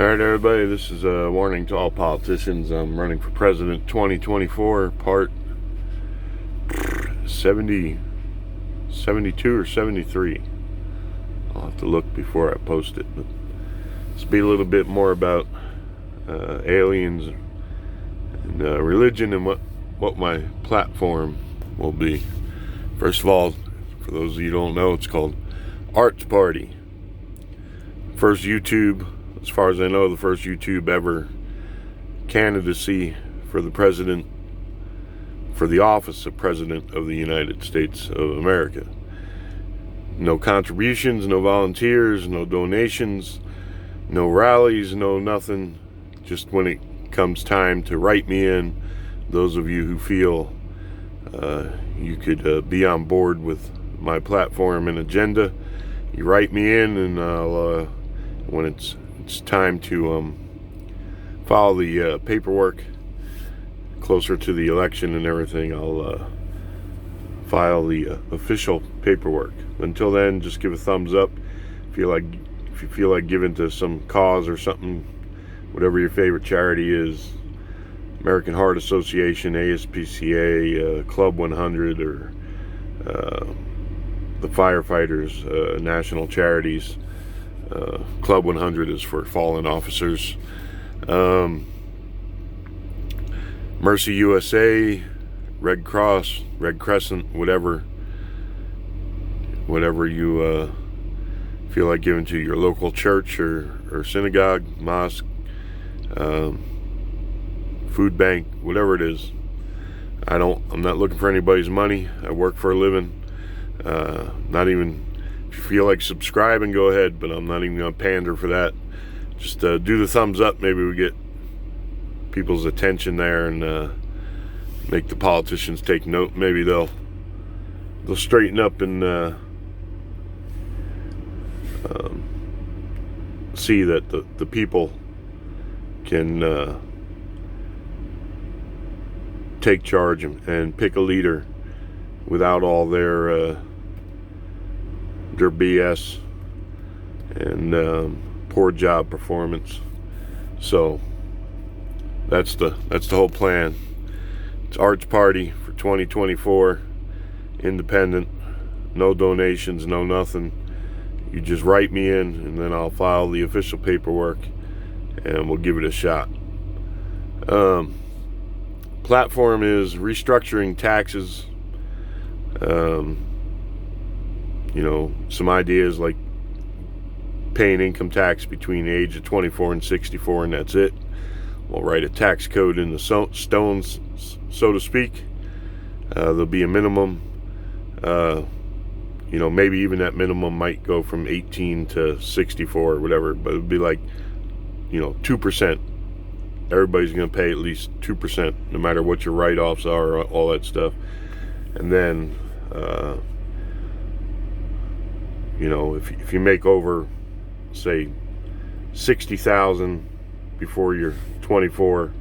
Alright everybody, this is a warning to all politicians. I'm running for president 2024, part 70, 72 or 73. I'll have to look before I post it, but let's be a little bit more about aliens and religion and what my platform will be. First of all, for those of you who don't know, it's called Arts Party. First YouTube, as far as I know, the first YouTube ever candidacy for the president, for the office of President of the United States of America. No contributions, no volunteers, no donations, no rallies, no nothing. Just when it comes time to write me in, those of you who feel you could be on board with my platform and agenda, you write me in, and I'll, when it's time to file the paperwork closer to the election and everything, I'll file the official paperwork. Until then, just give a thumbs up if you feel like giving to some cause or something, whatever your favorite charity is. American Heart Association, ASPCA, Club 100, or the firefighters, national charities. Club 100 is for fallen officers. Mercy USA, Red Cross, Red Crescent, whatever you feel like giving to your local church or synagogue, mosque, food bank, whatever it is. I'm not looking for anybody's money. I work for a living. Not even, if you feel like subscribing, go ahead, but I'm not even going to pander for that. Just do the thumbs up. Maybe we get people's attention there and make the politicians take note. Maybe they'll straighten up and see that the people can take charge and pick a leader without all their BS and poor job performance. So that's the whole plan. It's Arts Party for 2024, independent, no donations, no nothing. You just write me in, and then I'll file the official paperwork, and we'll give it a shot. Platform is restructuring taxes. Some ideas like paying income tax between the age of 24 and 64, and that's it. We'll write a tax code in the stones, so to speak. There'll be a minimum. Maybe even that minimum might go from 18 to 64 or whatever, but it'd be like, 2%. Everybody's going to pay at least 2%, no matter what your write-offs are, all that stuff. And then, if you make over, say, $60,000 before you're 24,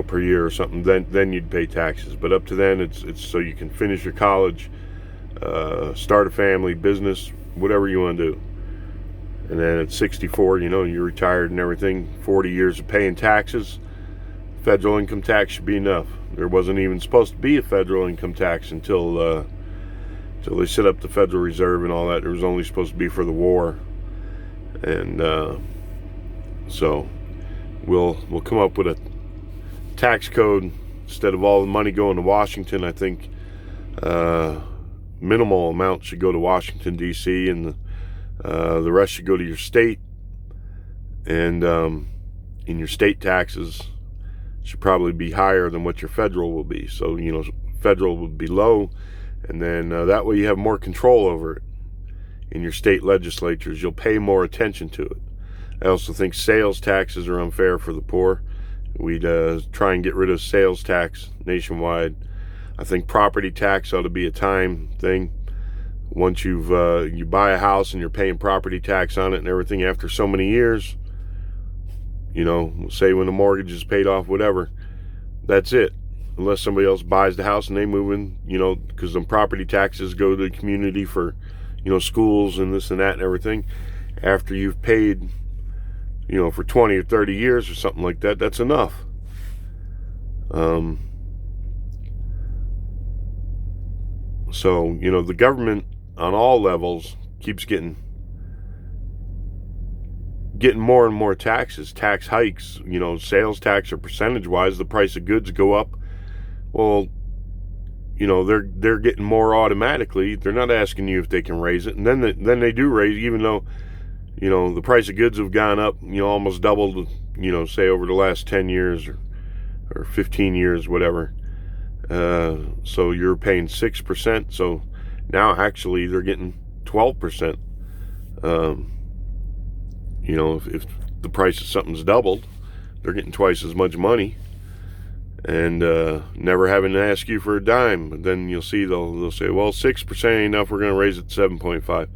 per year or something, then you'd pay taxes. But up to then, it's so you can finish your college, start a family, business, whatever you want to do. And then at 64, you're retired and everything, 40 years of paying taxes, federal income tax should be enough. There wasn't even supposed to be a federal income tax until they set up the Federal Reserve and all that. It was only supposed to be for the war. And so we'll come up with a tax code. Instead of all the money going to Washington, I think minimal amount should go to Washington, D.C., and the rest should go to your state. And in your state taxes should probably be higher than what your federal will be. So, federal would be low, and then that way you have more control over it. In your state legislatures, you'll pay more attention to it. I also think sales taxes are unfair for the poor. We'd try and get rid of sales tax nationwide. I think property tax ought to be a time thing. Once you buy a house and you're paying property tax on it and everything, after so many years, say when the mortgage is paid off, whatever, that's it. Unless somebody else buys the house and they move in, because the property taxes go to the community for, schools and this and that and everything. After you've paid for 20 or 30 years or something like that, that's enough. So, the government on all levels keeps getting more and more taxes, tax hikes, sales tax or percentage wise, the price of goods go up. Well, they're getting more automatically. They're not asking you if they can raise it. And then they do raise, even though, the price of goods have gone up, almost doubled, say over the last 10 years or 15 years, whatever. So you're paying 6%. So now actually they're getting 12%. If the price of something's doubled, they're getting twice as much money, and never having to ask you for a dime. But then you'll see they'll say, well, 6% ain't enough, we're going to raise it to 7.5.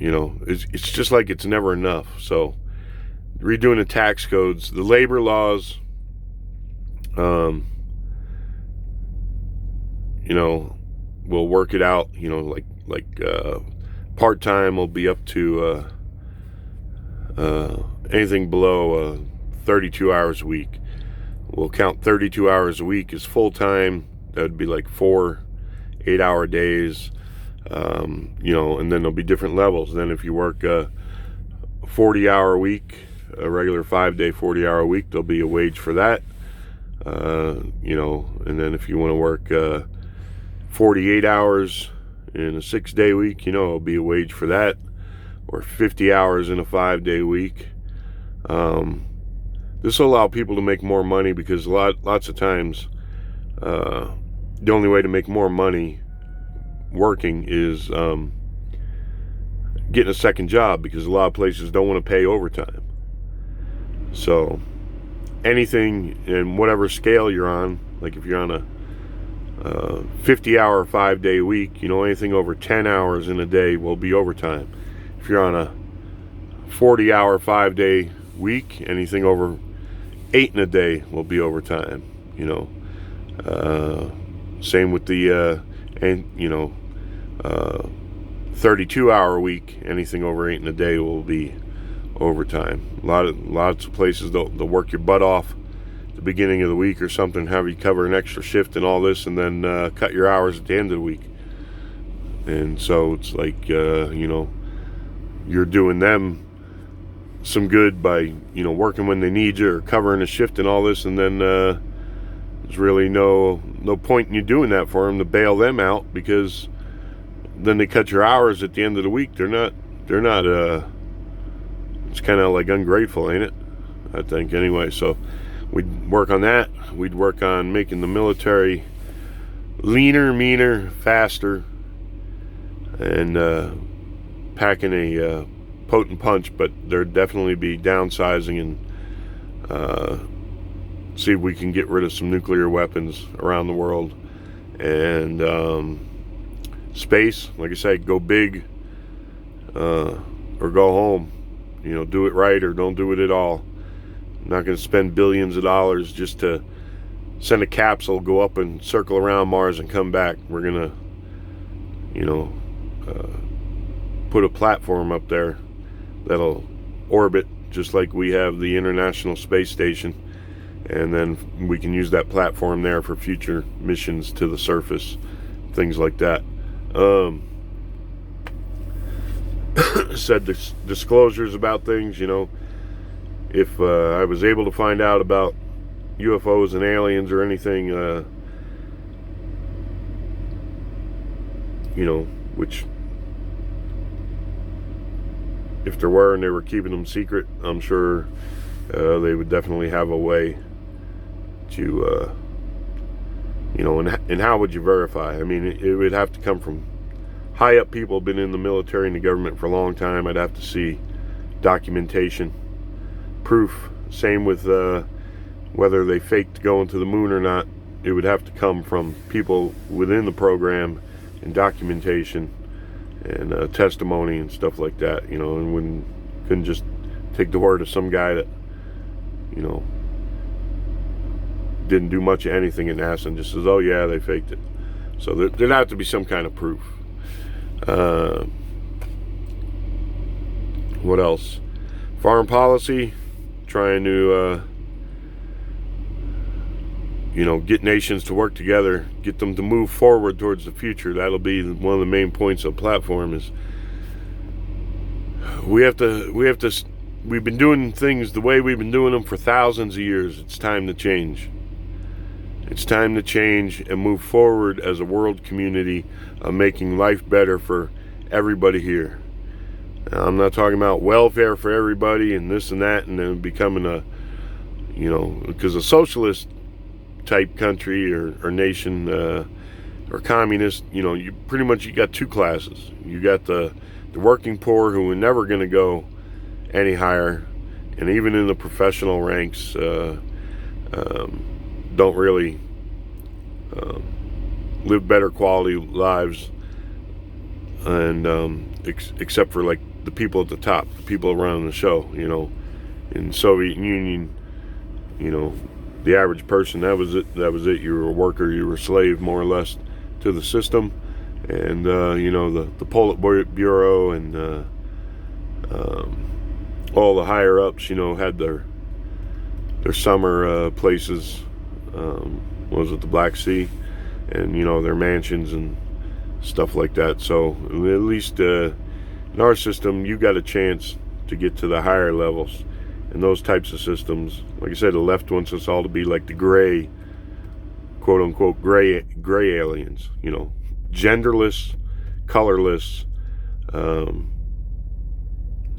It's just like it's never enough. So redoing the tax codes, the labor laws, we'll work it out. Like part-time will be up to anything below 32 hours a week. We'll count 32 hours a week as full-time. That would be like 4 8-hour days, and then there'll be different levels. Then if you work a 40-hour week, a regular 5-day 40-hour week, there'll be a wage for that. And then if you want to work 48 hours in a 6-day week, it'll be a wage for that, or 50 hours in a 5-day week. This will allow people to make more money, because lots of times the only way to make more money working is getting a second job, because a lot of places don't want to pay overtime. So anything in whatever scale you're on, like if you're on a 50-hour 5-day week, anything over 10 hours in a day will be overtime. If you're on a 40-hour 5-day week, anything over 8 in a day will be overtime. Same with the 32-hour week, anything over 8 in a day will be overtime. Lots of places they'll work your butt off at the beginning of the week or something, have you cover an extra shift and all this, and then cut your hours at the end of the week. And so it's like you're doing them some good by working when they need you or covering a shift and all this, and then there's really no point in you doing that for them, to bail them out, because then they cut your hours at the end of the week. They're not it's kind of like ungrateful, ain't it? I think, anyway. So we'd work on that. We'd work on making the military leaner, meaner, faster, and packing a potent punch. But there'd definitely be downsizing, and see if we can get rid of some nuclear weapons around the world. And space, like I said, go big or go home. Do it right or don't do it at all. I'm not going to spend billions of dollars just to send a capsule, go up and circle around Mars and come back. We're going to put a platform up there that'll orbit just like we have the International Space Station, and then we can use that platform there for future missions to the surface, things like that. Said disclosures about things, if I was able to find out about UFOs and aliens or anything, which if there were and they were keeping them secret, I'm sure they would definitely have a way to, and how would you verify? I mean, it would have to come from high up people, been in the military and the government for a long time. I'd have to see documentation, proof. Same with whether they faked going to the moon or not. It would have to come from people within the program, and documentation and testimony and stuff like that, and couldn't just take the word of some guy that didn't do much of anything in NASA and just says, oh yeah, they faked it. So there'd have to be some kind of proof. What else? Foreign policy, trying to get nations to work together, get them to move forward towards the future. That'll be one of the main points of the platform. Is we've been doing things the way we've been doing them for thousands of years. It's time to change. It's time to change and move forward as a world community of making life better for everybody here. Now, I'm not talking about welfare for everybody and this and that, and then becoming because a socialist type country or nation or communist, you pretty much you got two classes. You got the working poor who are never going to go any higher, and even in the professional ranks don't really live better quality lives, and except for like the people at the top, the people running the show. In Soviet Union, the average person, that was it. You were a worker, you were a slave, more or less, to the system. And the Politburo and all the higher ups, had their summer places. Was it the Black Sea, and their mansions and stuff like that. So at least in our system, you got a chance to get to the higher levels. And those types of systems, like I said, the left wants us all to be like the gray, quote unquote, gray aliens, genderless, colorless, and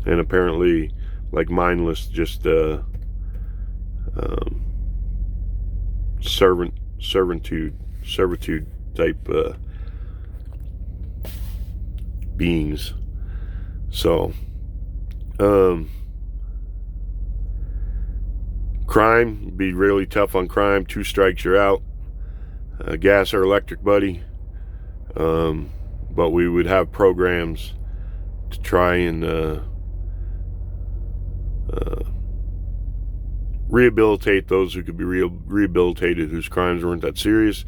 apparently like mindless, just servitude type beings. So crime, be really tough on crime. 2 strikes, you're out. Gas or electric, buddy. But we would have programs to try and rehabilitate those who could be rehabilitated, whose crimes weren't that serious.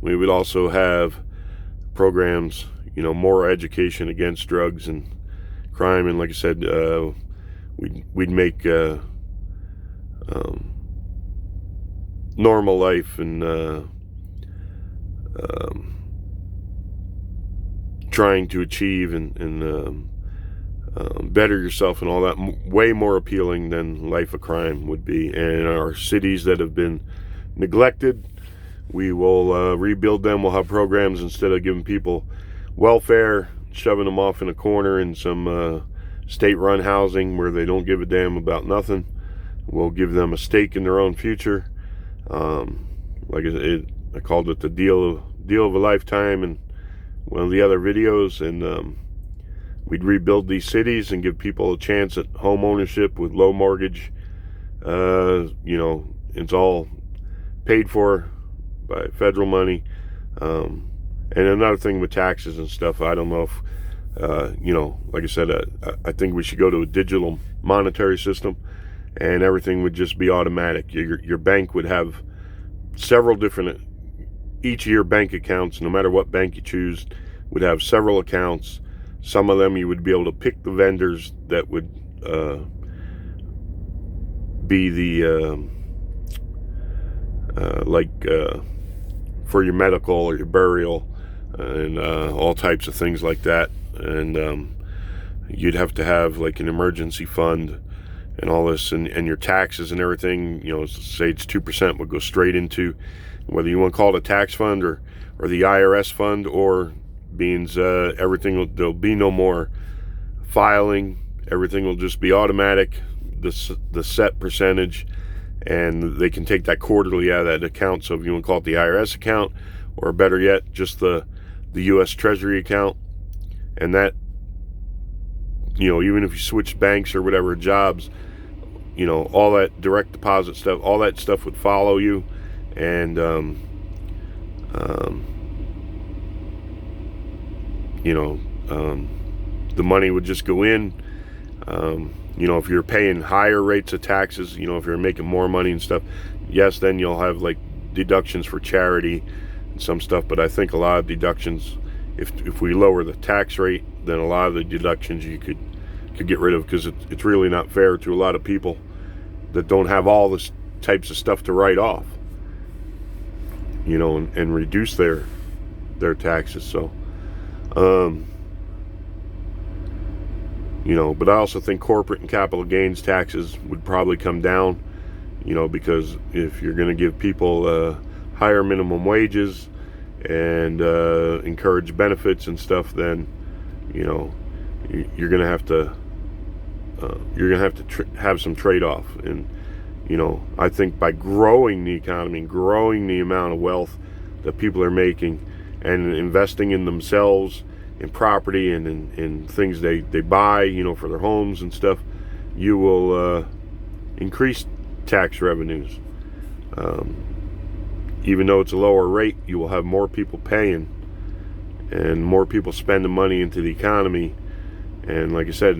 We would also have programs, more education against drugs and crime. And like I said, we'd make normal life and trying to achieve and better yourself and all that way more appealing than life of crime would be. And in our cities that have been neglected, we will rebuild them. We'll have programs, instead of giving people welfare, shoving them off in a corner in some state-run housing where they don't give a damn about nothing. We'll give them a stake in their own future. Like I called it the deal of a lifetime in one of the other videos, and we'd rebuild these cities and give people a chance at home ownership with low mortgage. It's all paid for by federal money. And another thing with taxes and stuff, I don't know if, like I said, I think we should go to a digital monetary system, and everything would just be automatic. Your bank would have several different, each of your bank accounts, no matter what bank you choose, would have several accounts. Some of them you would be able to pick the vendors that would be the for your medical or your burial and all types of things like that. And you'd have to have like an emergency fund and all this, and your taxes and everything, say it's 2% would go straight into, whether you want to call it a tax fund or the IRS fund, or means everything there'll be no more filing. Everything will just be automatic, the set percentage, and they can take that quarterly out of that account. So if you want to call it the IRS account, or better yet, just the U.S. Treasury account, and that, even if you switch banks or whatever, jobs, all that direct deposit stuff, all that stuff would follow you. And the money would just go in. If you're paying higher rates of taxes, if you're making more money and stuff, yes, then you'll have like deductions for charity and some stuff. But I think a lot of deductions, if we lower the tax rate, then a lot of the deductions you could could get rid of, because it's really not fair to a lot of people that don't have all this types of stuff to write off, and reduce their taxes. So, but I also think corporate and capital gains taxes would probably come down, because if you're going to give people higher minimum wages and encourage benefits and stuff, then you're going to have to have some trade-off. And I think by growing the economy, growing the amount of wealth that people are making, and investing in themselves, in property, and in things they buy, for their homes and stuff, you will increase tax revenues. Even though it's a lower rate, you will have more people paying and more people spending money into the economy. And like I said,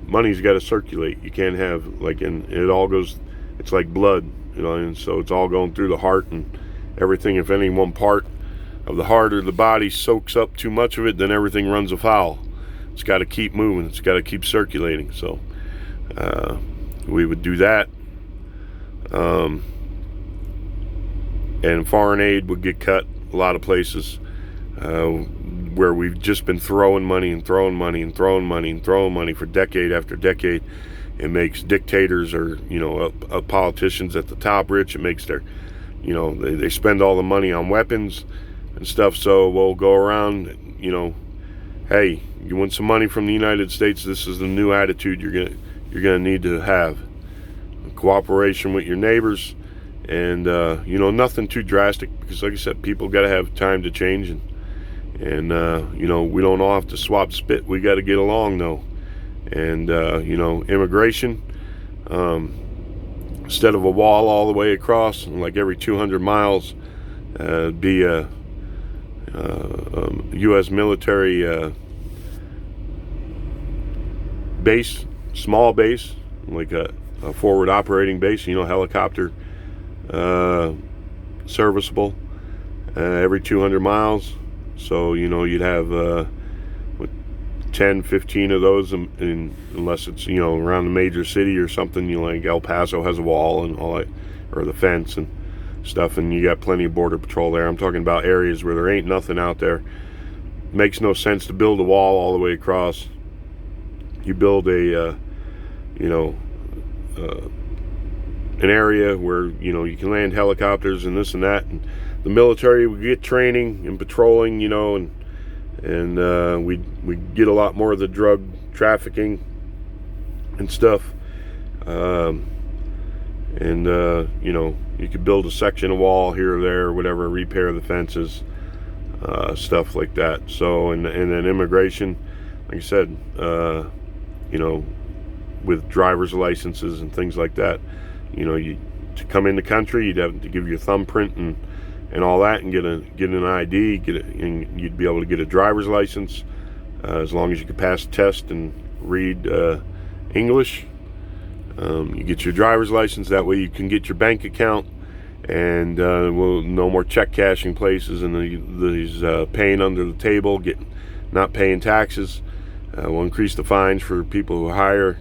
money's got to circulate. You can't have it all goes, it's like blood, and so it's all going through the heart and everything. If any one part of the heart or the body soaks up too much of it, then everything runs afoul. It's got to keep moving. It's got to keep circulating. So we would do that. And foreign aid would get cut a lot of places where we've just been throwing money and throwing money and throwing money and throwing money for decade after decade. It makes dictators or politicians at the top rich. It makes their they spend all the money on weapons and stuff. So we'll go around, hey, you want some money from the United States? This is the new attitude you're gonna need to have. Cooperation with your neighbors, and nothing too drastic, because like I said, people got to have time to change, and we don't all have to swap spit. We got to get along though. And immigration, instead of a wall all the way across, like every 200 miles, be a U.S. military base, small base, like a forward operating base, helicopter serviceable every 200 miles. So you'd have 10, 15 of those, unless it's around the major city or something. Like El Paso has a wall and all that, or the fence and stuff, and you got plenty of border patrol there. I'm talking about areas where there ain't nothing out there. Makes no sense to build a wall all the way across. You build an area where you can land helicopters and this and that, and the military would get training and patrolling, and we get a lot more of the drug trafficking and stuff. You could build a section of wall here or there, or whatever, repair the fences, stuff like that. So and then immigration, like I said, with driver's licenses and things like that, to come in the country, you'd have to give your thumbprint and all that, and get an ID, and you'd be able to get a driver's license as long as you could pass the test and read English. You get your driver's license. That way you can get your bank account, and no more check cashing places and these paying under the table, not paying taxes. We'll increase the fines for people who hire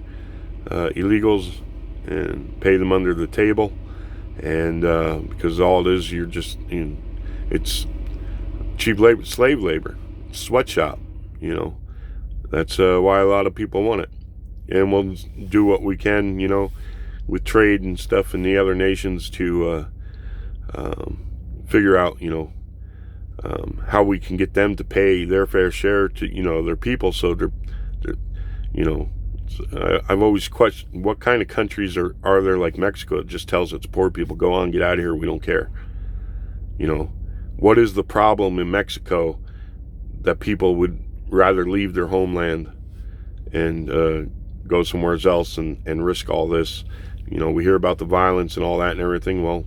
illegals and pay them under the table. And because all it is, you're just it's cheap labor, slave labor, sweatshop. That's why a lot of people want it. And we'll do what we can, with trade and stuff in the other nations to figure out, how we can get them to pay their fair share to, their people. So they're I've always questioned, what kind of countries are there like Mexico? It just tells its poor people, go on, get out of here, we don't care. What is the problem in Mexico that people would rather leave their homeland and go somewhere else and risk all this? We hear about the violence and all that and everything. Well,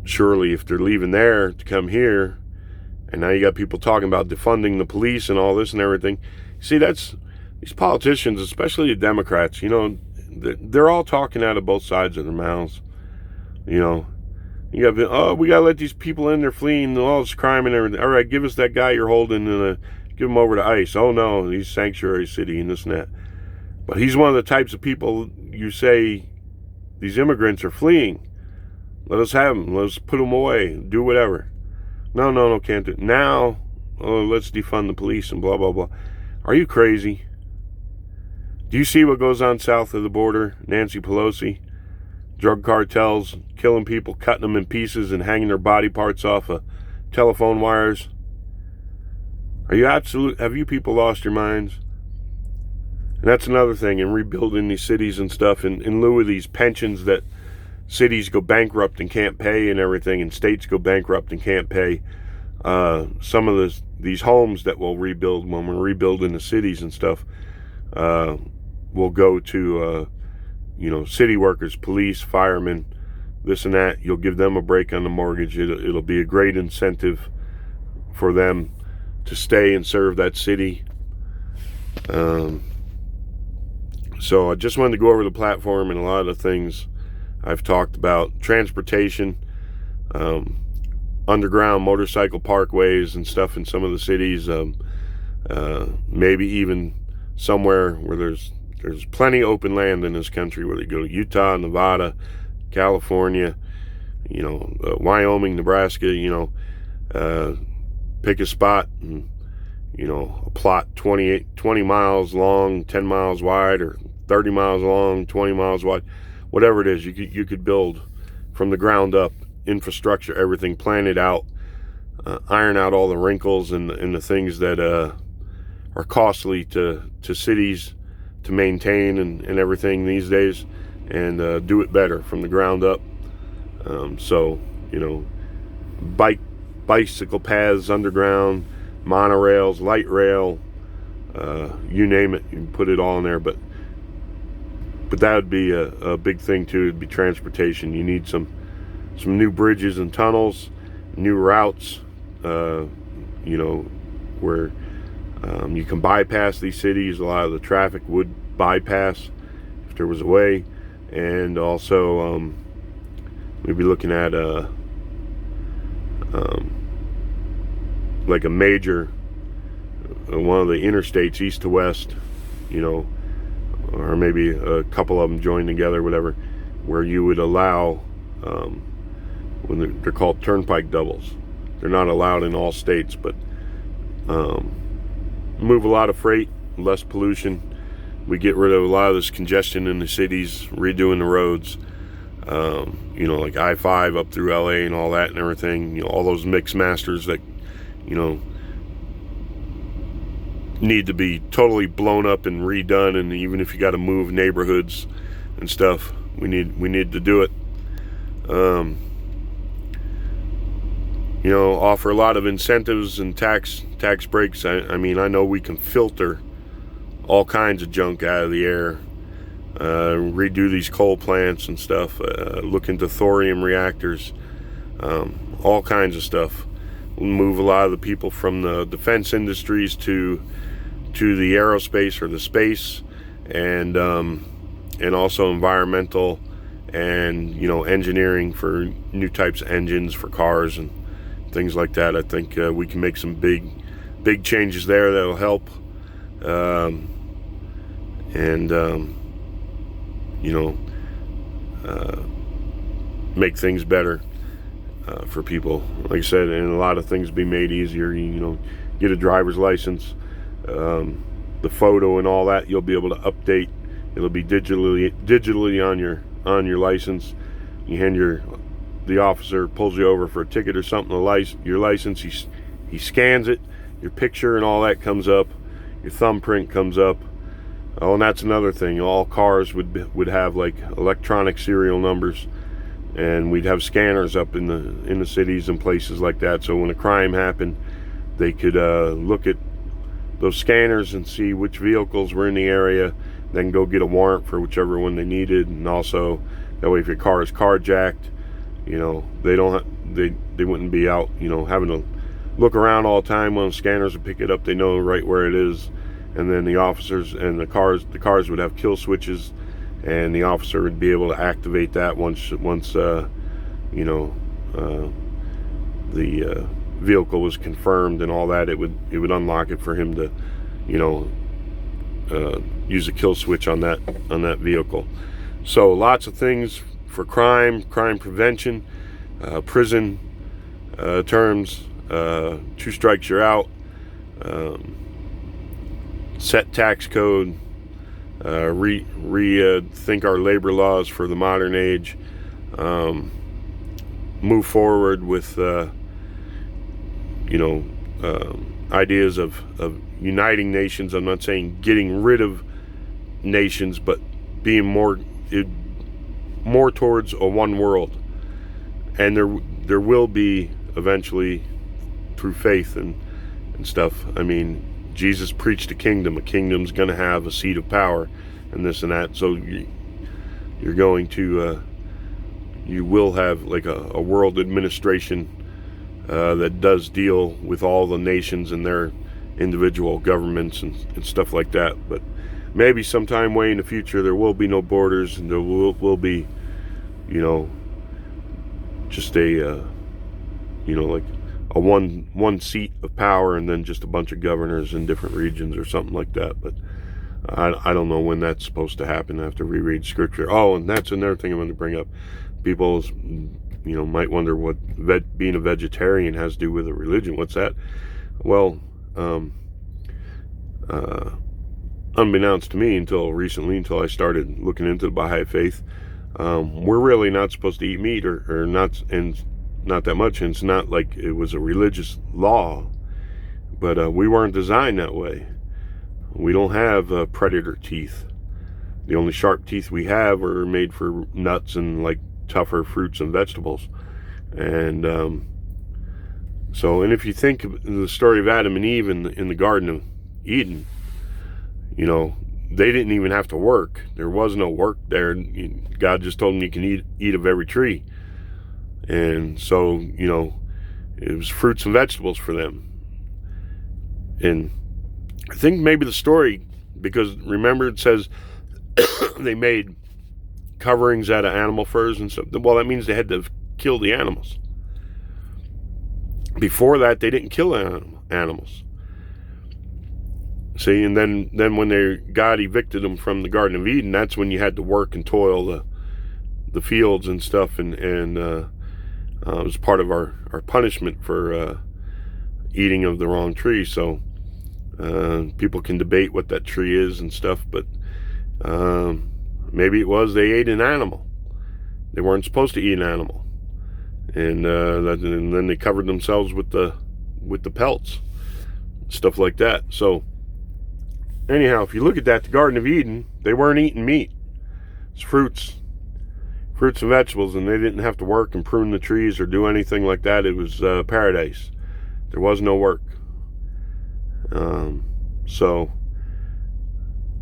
surely if they're leaving there to come here, and now you got people talking about defunding the police and all this and everything. See, that's these politicians, especially the Democrats, they're all talking out of both sides of their mouths. We got to let these people in, they're fleeing all this crime and everything. All right, give us that guy you're holding, and give give him over to ICE. Oh no, he's sanctuary city and this and that. But he's one of the types of people you say, these immigrants are fleeing. Let us have them. Let us put them away. Do whatever. No, can't do it. Now, let's defund the police and blah, blah, blah. Are you crazy? Do you see what goes on south of the border? Nancy Pelosi, drug cartels, killing people, cutting them in pieces and hanging their body parts off of telephone wires. Have you people lost your minds? And that's another thing in rebuilding these cities and stuff, in lieu of these pensions that cities go bankrupt and can't pay and everything, and states go bankrupt and can't pay. Some of these homes that we'll rebuild when we're rebuilding the cities and stuff will go to city workers, police, firemen, this and that. You'll give them a break on the mortgage. It'll be a great incentive for them to stay and serve that city. So I just wanted to go over the platform and a lot of the things I've talked about. Transportation, underground motorcycle parkways and stuff in some of the cities, maybe even somewhere where there's plenty of open land in this country, whether you go to Utah, Nevada, California, Wyoming, Nebraska, pick a spot and, a plot 20 miles long, 10 miles wide, or 30 miles long, 20 miles wide, whatever it is. You could build from the ground up infrastructure, everything, plan it out, iron out all the wrinkles and the things that are costly to cities to maintain and everything these days, and do it better from the ground up. Bicycle paths underground, monorails, light rail, you name it, you can put it all in there. But that would be a big thing too. It'd be transportation. You need some new bridges and tunnels, new routes, where you can bypass these cities. A lot of the traffic would bypass if there was a way. And also we'd be looking at like a major, one of the interstates east to west, or maybe a couple of them joined together, whatever, where you would allow, when they're called turnpike doubles. They're not allowed in all states, but move a lot of freight, less pollution. We get rid of a lot of this congestion in the cities, redoing the roads, like I-5 up through LA and all that and everything, all those mix masters that, need to be totally blown up and redone. And even if you got to move neighborhoods and stuff, we need to do it. Offer a lot of incentives and tax breaks. I know we can filter all kinds of junk out of the air, redo these coal plants and stuff, look into thorium reactors, all kinds of stuff. We'll move a lot of the people from the defense industries to the aerospace or the space, and also environmental and engineering for new types of engines for cars and things like that. I think we can make some big changes there that'll help, make things better for people. Like I said, and a lot of things be made easier. Get a driver's license, the photo and all that you'll be able to update. It'll be digitally on your license. You hand the officer pulls you over for a ticket or something, your license, he scans it, your picture and all that comes up, your thumbprint comes up. Oh, and that's another thing. All cars would have like electronic serial numbers, and we'd have scanners up in the cities and places like that. So when a crime happened, they could look at those scanners and see which vehicles were in the area, then go get a warrant for whichever one they needed. And also that way, if your car is carjacked, they wouldn't be out, having to look around all the time. When scanners would pick it up, they know right where it is. And then the officers and the cars would have kill switches, and the officer would be able to activate that once the vehicle was confirmed and all that, it would unlock it for him to, you know, use a kill switch on that vehicle. So lots of things for crime prevention, prison terms, 2 strikes you're out, set tax code, rethink our labor laws for the modern age, move forward with ideas of uniting nations. I'm not saying getting rid of nations, but being more towards a one world. And there will be eventually, through faith and stuff. I mean, Jesus preached a kingdom. A kingdom's going to have a seat of power and this and that. So you're going to you will have like a world administration that does deal with all the nations and their individual governments and stuff like that. But maybe sometime way in the future there will be no borders, and there will be, you know, just a like a one seat of power, and then just a bunch of governors in different regions or something like that. But I don't know when that's supposed to happen. I have to reread scripture. Oh, and that's another thing I'm going to bring up. People, you know, might wonder what being a vegetarian has to do with a religion. What's that? Well, unbeknownst to me until recently, until I started looking into the Baha'i faith, we're really not supposed to eat meat, or not, and not that much. And it's not like it was a religious law, but we weren't designed that way. We don't have predator teeth. The only sharp teeth we have are made for nuts and like tougher fruits and vegetables. And and if you think of the story of Adam and Eve in the Garden of Eden, you know, they didn't even have to work. There was no work there. God just told them you can eat of every tree. And so, you know, it was fruits and vegetables for them. And I think maybe the story, because remember it says they made coverings out of animal furs and stuff. Well, that means they had to kill the animals. Before that, they didn't kill animals. See, and then when God evicted them from the Garden of Eden, that's when you had to work and toil the fields and stuff, and it was part of our punishment for eating of the wrong tree. So people can debate what that tree is and stuff, but maybe it was they ate an animal. They weren't supposed to eat an animal, and then they covered themselves with the pelts, stuff like that. So anyhow, if you look at that, the Garden of Eden, they weren't eating meat. It's fruits and vegetables, and they didn't have to work and prune the trees or do anything like that. It was paradise. There was no work. So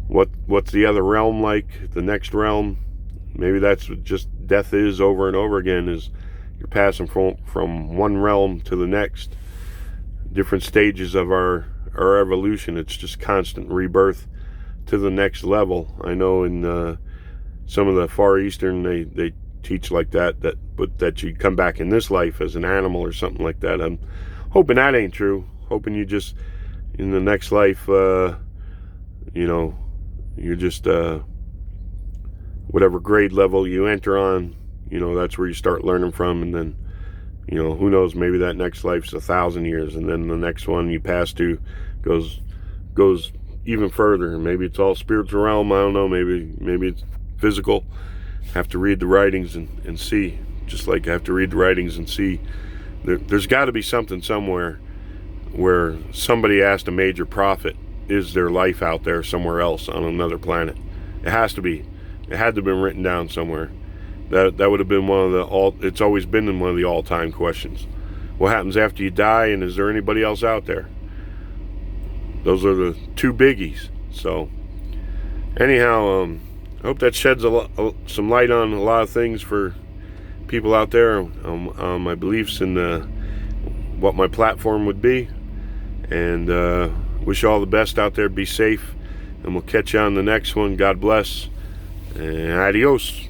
what's the other realm like? The next realm, maybe that's what just death is over and over again, is you're passing from one realm to the next. Different stages of our evolution. It's just constant rebirth to the next level. I know in some of the Far Eastern they teach like that you come back in this life as an animal or something like that. I'm hoping that ain't true. Hoping you just in the next life, you know, you're just whatever grade level you enter on, you know, that's where you start learning from. And then, you know, who knows, maybe that next life's 1,000 years, and then the next one you pass to goes even further. Maybe it's all spiritual realm. I don't know. Maybe it's physical. Have to read the writings and see. Just like I have to read the writings and see. There's got to be something somewhere where somebody asked a major prophet, is there life out there somewhere else on another planet? It has to be. It had to have been written down somewhere. That would have been it's always been one of the all-time questions. What happens after you die, and is there anybody else out there? Those are the two biggies. So anyhow, I hope that sheds some light on a lot of things for people out there, on my beliefs and what my platform would be. And wish you all the best out there. Be safe, and we'll catch you on the next one. God bless, and adios.